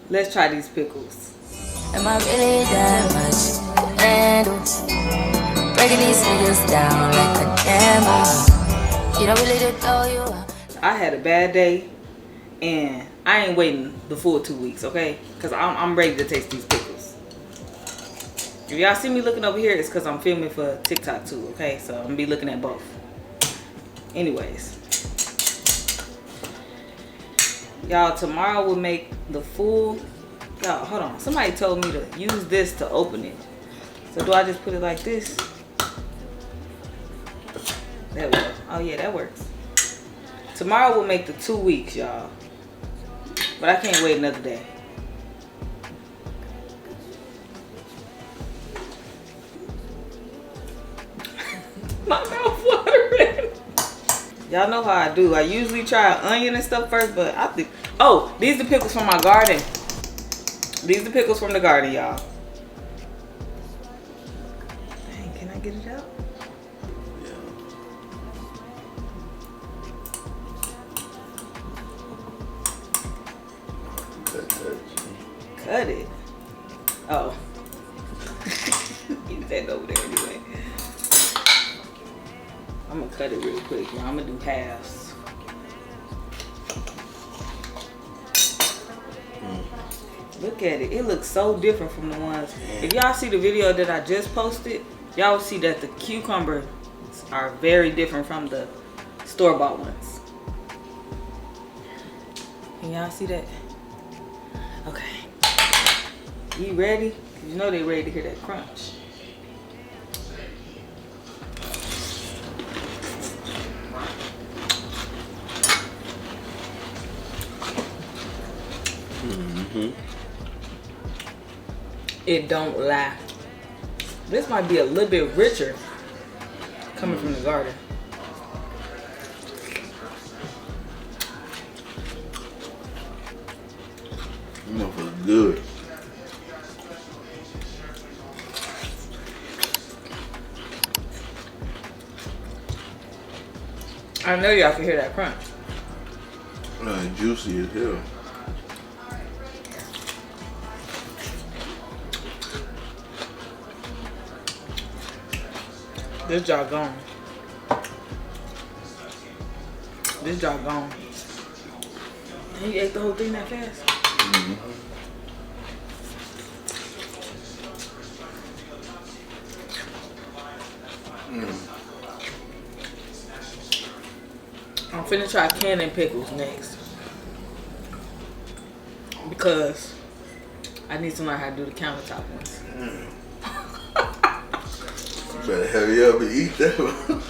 Let's try these pickles. Am I really that much to handle? Breaking these niggas down like a hammer. You don't really know you are. I had a bad day, and I ain't waiting the full 2 weeks, okay? Because I'm ready to taste these pickles. If y'all see me looking over here, it's because I'm filming for TikTok too, okay? So I'm going to be looking at both. Anyways. Y'all, tomorrow we'll make the full... Y'all, hold on. Somebody told me to use this to open it. So do I just put it like this? There we go. Oh yeah, that works. Tomorrow we'll make the 2 weeks, y'all. But I can't wait another day. My mouth watering. Y'all know how I do. I usually try onion and stuff first, but I think... Oh, these are the pickles from my garden. These are the pickles from the garden, y'all. Dang, can I get it out? Cut it. Oh. You said over there anyway. I'm gonna cut it real quick. I'm gonna do halves. Look at it. It looks so different from the ones. If y'all see the video that I just posted, y'all will see that the cucumbers are very different from the store-bought ones. Can y'all see that? Okay. You ready? You know they ready to hear that crunch. It don't lie. This might be a little bit richer coming from the garden. Motherfucker's good. I know y'all can hear that crunch. Juicy as hell. This jar gone. This jar gone. And you ate the whole thing that fast? I'm finna try canning pickles next. Because I need to learn how to do the countertop ones. Better hurry up and eat that one.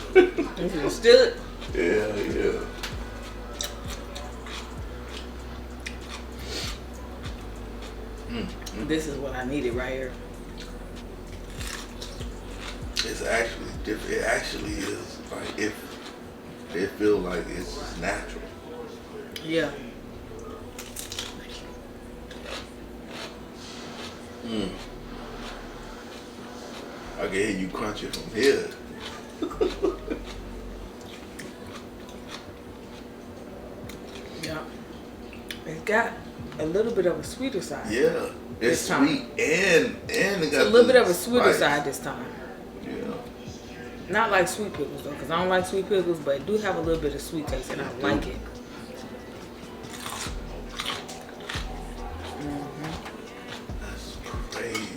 You can steal it? Yeah. This is what I needed right here. It's actually different. It actually is like if it feels like it's natural. Yeah. I can hear you crunching from here. Yeah. It's got a little bit of a sweeter side. Yeah. It's sweet and it got a little bit of a spice. sweeter side this time. Yeah. Not like sweet pickles though, because I don't like sweet pickles, but it do have a little bit of sweet taste and I like it. That's crazy.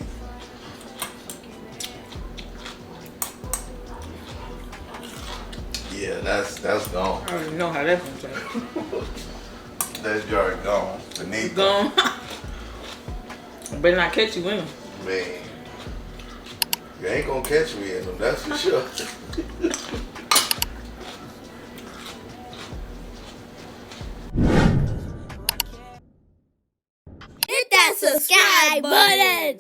Yeah, that's gone. I don't even know how that's gonna taste. That jar gone. Beneath Gone. Better not catch you in them. Man. You ain't gonna catch me in them, that's for sure. Hit that subscribe button.